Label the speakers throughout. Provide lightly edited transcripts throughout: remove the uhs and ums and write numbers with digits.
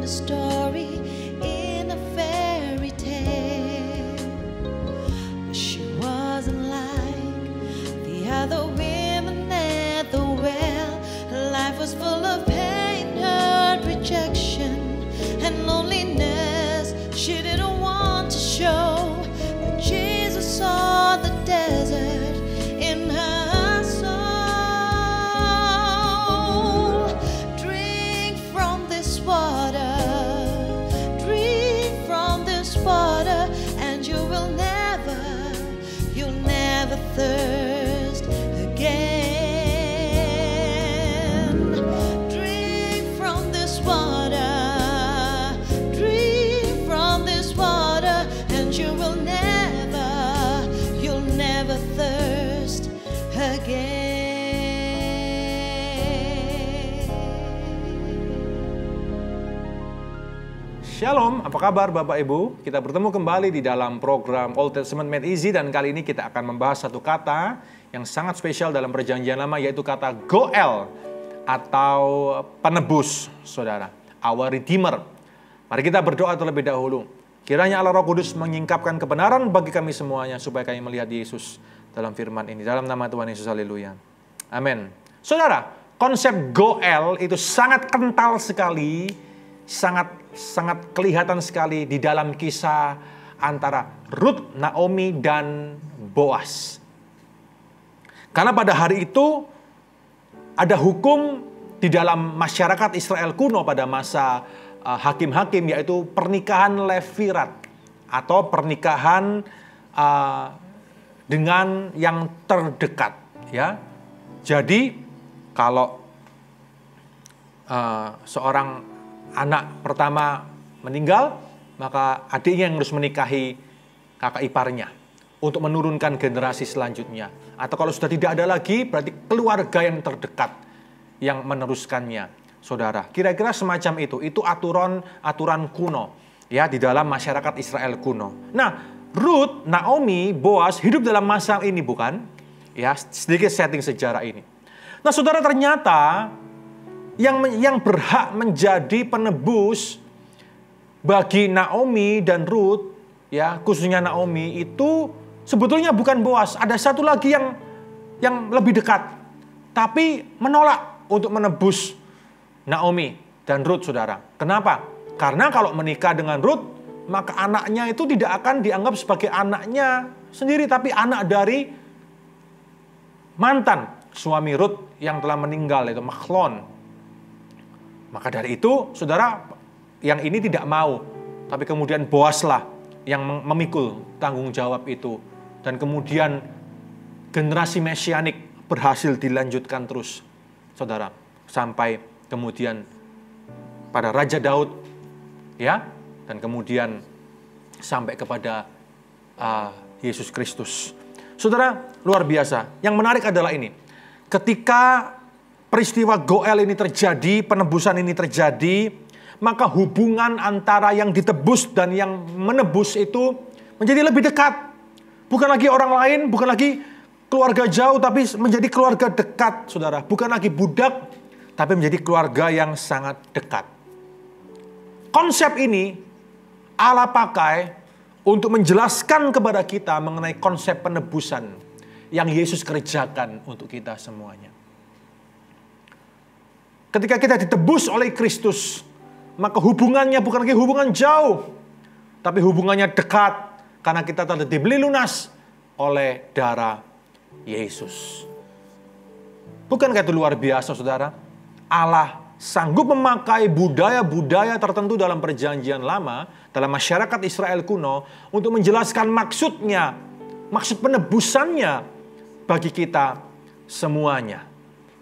Speaker 1: Story in a fairy tale. She wasn't like the other women at the well. Her life was full of pain, hurt, rejection, and loneliness she didn't want to show. But Jesus saw the desert in her soul. Drink from this water, water, and you'll never thirst again. Drink from this water, and you'll never thirst again.
Speaker 2: Shalom, apa kabar Bapak Ibu? Kita bertemu kembali di dalam program Old Testament Made Easy, dan kali ini kita akan membahas satu kata yang sangat spesial dalam Perjanjian Lama, yaitu kata Goel atau penebus, saudara. Our Redeemer. Mari kita berdoa terlebih dahulu. Kiranya Allah Roh Kudus menyingkapkan kebenaran bagi kami semuanya, supaya kami melihat Yesus dalam firman ini. Dalam nama Tuhan Yesus, haleluya. Amin. Saudara, konsep Goel itu sangat kental sekali, sangat kelihatan sekali di dalam kisah antara Ruth, Naomi, dan Boas. Karena pada hari itu ada hukum di dalam masyarakat Israel kuno pada masa hakim-hakim, yaitu pernikahan levirat atau pernikahan dengan yang terdekat. Ya, jadi kalau seorang anak pertama meninggal, maka adiknya yang harus menikahi kakak iparnya untuk menurunkan generasi selanjutnya. Atau kalau sudah tidak ada lagi, berarti keluarga yang terdekat yang meneruskannya, saudara. Kira-kira semacam itu. Itu aturan kuno ya di dalam masyarakat Israel kuno. Nah, Ruth, Naomi, Boas hidup dalam masa ini, bukan? Ya, sedikit setting sejarah ini. Nah, saudara, ternyata yang berhak menjadi penebus bagi Naomi dan Ruth, ya khususnya Naomi, itu sebetulnya bukan Boas. Ada satu lagi yang lebih dekat, tapi menolak untuk menebus Naomi dan Ruth, saudara. Kenapa? Karena kalau menikah dengan Ruth, maka anaknya itu tidak akan dianggap sebagai anaknya sendiri, tapi anak dari mantan suami Ruth yang telah meninggal, yaitu Mahlon. Maka dari itu, saudara, yang ini tidak mau. Tapi kemudian Boaslah yang memikul tanggung jawab itu. Dan kemudian generasi mesianik berhasil dilanjutkan terus, saudara. Sampai kemudian pada Raja Daud, ya. Dan kemudian sampai kepada Yesus Kristus. Saudara, luar biasa. Yang menarik adalah ini. Ketika peristiwa Goel ini terjadi, penebusan ini terjadi, maka hubungan antara yang ditebus dan yang menebus itu menjadi lebih dekat. Bukan lagi orang lain, bukan lagi keluarga jauh, tapi menjadi keluarga dekat, saudara. Bukan lagi budak, tapi menjadi keluarga yang sangat dekat. Konsep ini Allah pakai untuk menjelaskan kepada kita mengenai konsep penebusan yang Yesus kerjakan untuk kita semuanya. Ketika kita ditebus oleh Kristus, maka hubungannya bukan lagi hubungan jauh, tapi hubungannya dekat, karena kita telah dibeli lunas oleh darah Yesus. Bukankah itu luar biasa, saudara? Allah sanggup memakai budaya-budaya tertentu dalam Perjanjian Lama, dalam masyarakat Israel kuno, untuk menjelaskan maksudnya, maksud penebusannya bagi kita semuanya.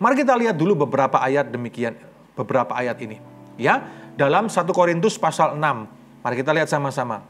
Speaker 2: Mari kita lihat dulu beberapa ayat demikian, beberapa ayat ini. Ya, dalam 1 Korintus pasal 6. Mari kita lihat sama-sama.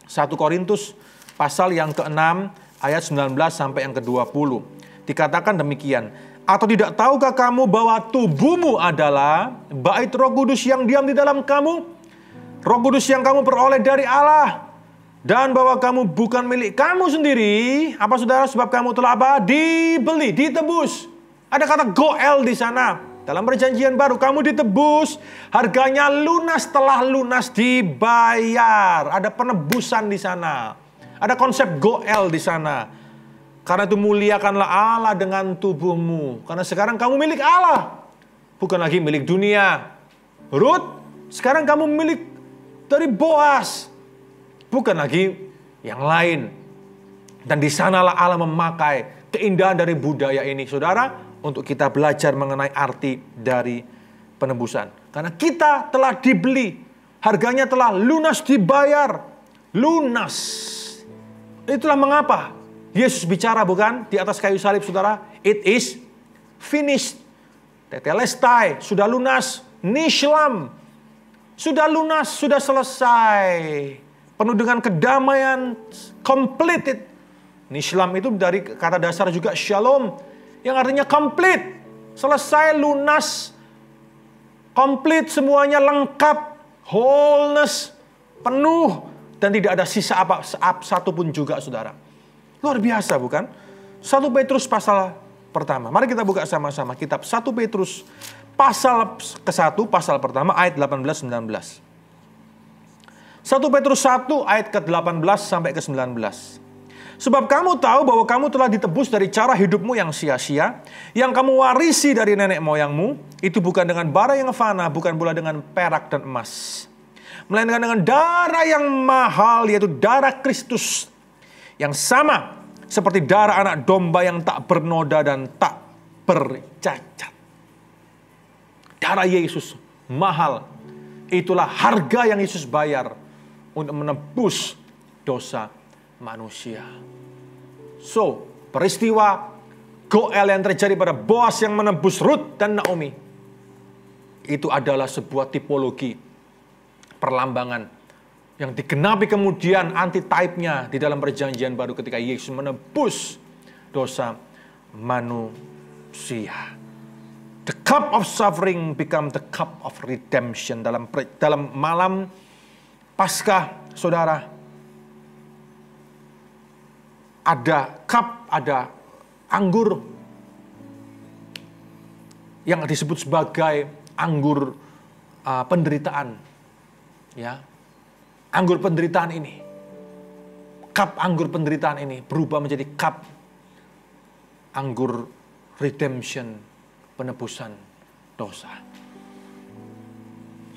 Speaker 2: 1 Korintus pasal yang ke-6 ayat 19 sampai yang ke-20. Dikatakan demikian, Atau tidak tahukah kamu bahwa tubuhmu adalah bait Roh Kudus yang diam di dalam kamu? Roh Kudus yang kamu peroleh dari Allah. Dan bahwa kamu bukan milik kamu sendiri. Apa saudara? Sebab kamu telah apa? Dibeli, ditebus. Ada kata goel di sana. Dalam perjanjian baru kamu ditebus. Harganya lunas, telah lunas, dibayar. Ada penebusan di sana. Ada konsep goel di sana. Karena itu muliakanlah Allah dengan tubuhmu. Karena sekarang kamu milik Allah. Bukan lagi milik dunia. Ruth, sekarang kamu milik dari Boaz. Bukan lagi yang lain. Dan di sanalah Allah memakai keindahan dari budaya ini, saudara, untuk kita belajar mengenai arti dari penebusan. Karena kita telah dibeli. Harganya telah lunas, dibayar. Lunas. Itulah mengapa Yesus bicara, bukan, di atas kayu salib, saudara. It is finished. Tetelestai, sudah lunas. Nishlam, sudah lunas, sudah selesai. Penuh dengan kedamaian, completed. Nishlam itu dari kata dasar juga shalom, yang artinya complete. Selesai, lunas, complete, semuanya lengkap, wholeness, penuh, dan tidak ada sisa apa satupun juga, saudara. Luar biasa, bukan? 1 Petrus pasal pertama. Mari kita buka sama-sama kitab 1 Petrus pasal ke-1, pasal pertama ayat 18-19. 1 Petrus 1 ayat ke-18 sampai ke-19. Sebab kamu tahu bahwa kamu telah ditebus dari cara hidupmu yang sia-sia, yang kamu warisi dari nenek moyangmu, itu bukan dengan bara yang fana, bukan pula dengan perak dan emas, melainkan dengan darah yang mahal, yaitu darah Kristus, yang sama seperti darah anak domba yang tak bernoda dan tak bercacat. Darah Yesus mahal. Itulah harga yang Yesus bayar untuk menebus dosa manusia. So, peristiwa goel yang terjadi pada Boaz yang menebus Ruth dan Naomi, itu adalah sebuah tipologi perlambangan yang digenapi kemudian antitype-nya di dalam perjanjian baru ketika Yesus menebus dosa manusia. The cup of suffering become the cup of redemption. Dalam malam Paskah, saudara, ada cup, ada anggur yang disebut sebagai anggur penderitaan, ya. Anggur penderitaan ini, cup anggur penderitaan ini berubah menjadi cup anggur redemption, penebusan dosa.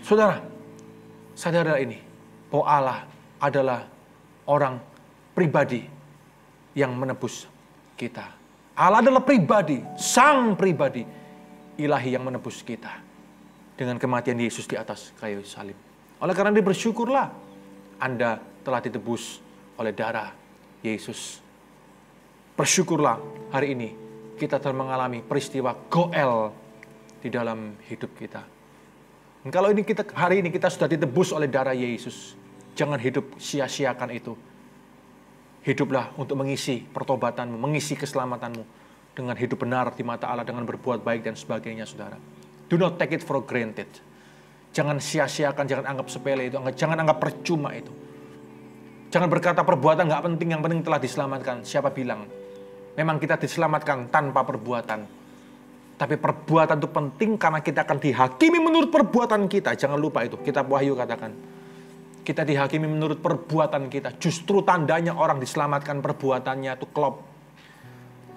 Speaker 2: Saudara, saudara ini, bahwa Allah adalah orang pribadi yang menebus kita. Allah adalah pribadi, sang pribadi ilahi yang menebus kita dengan kematian Yesus di atas kayu salib. Oleh karena itu bersyukurlah Anda telah ditebus oleh darah Yesus. Bersyukurlah hari ini kita telah mengalami peristiwa goel di dalam hidup kita. Dan kalau hari ini kita sudah ditebus oleh darah Yesus, jangan hidup sia-siakan itu. Hiduplah untuk mengisi pertobatanmu, mengisi keselamatanmu dengan hidup benar di mata Allah, dengan berbuat baik dan sebagainya, saudara. Do not take it for granted. Jangan sia-siakan, jangan anggap sepele itu, jangan anggap percuma itu. Jangan berkata perbuatan nggak penting, yang penting telah diselamatkan. Siapa bilang? Memang kita diselamatkan tanpa perbuatan. Tapi perbuatan itu penting karena kita akan dihakimi menurut perbuatan kita. Jangan lupa itu, kitab Wahyu katakan. Kita dihakimi menurut perbuatan kita. Justru tandanya orang diselamatkan perbuatannya itu klop.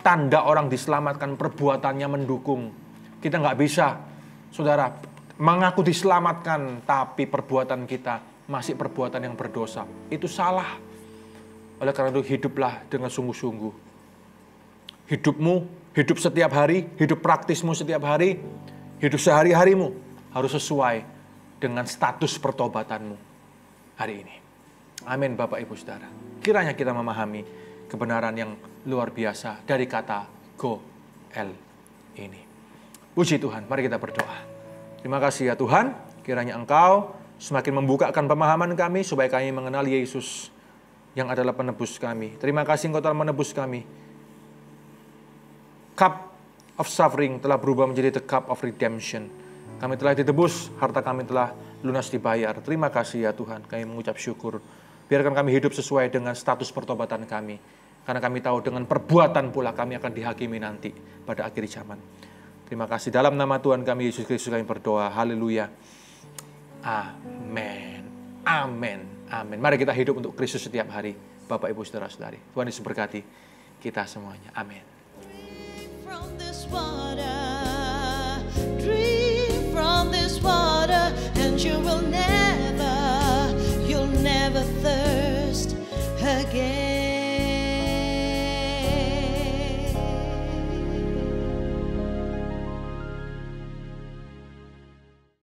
Speaker 2: Tanda orang diselamatkan perbuatannya mendukung. Kita nggak bisa, saudara, mengaku diselamatkan, tapi perbuatan kita masih perbuatan yang berdosa. Itu salah. Oleh karena itu hiduplah dengan sungguh-sungguh. Hidupmu, hidup setiap hari, hidup praktismu setiap hari, hidup sehari-harimu harus sesuai dengan status pertobatanmu hari ini. Amin, Bapak Ibu Saudara. Kiranya kita memahami kebenaran yang luar biasa dari kata goel ini. Puji Tuhan, mari kita berdoa. Terima kasih ya Tuhan, kiranya Engkau semakin membukakan pemahaman kami supaya kami mengenal Yesus yang adalah penebus kami. Terima kasih Engkau telah menebus kami. Cup of suffering telah berubah menjadi the cup of redemption. Kami telah ditebus, harta kami telah lunas dibayar. Terima kasih ya Tuhan, kami mengucap syukur. Biarkan kami hidup sesuai dengan status pertobatan kami. Karena kami tahu dengan perbuatan pula kami akan dihakimi nanti pada akhir zaman. Terima kasih. Dalam nama Tuhan kami Yesus Kristus kami berdoa. Haleluya. Amin. Amin. Amin. Mari kita hidup untuk Kristus setiap hari. Bapak, Ibu, Saudara-saudari. Tuhan Yesus berkati kita semuanya. Amin.
Speaker 1: From this water, drink from this water, and you will never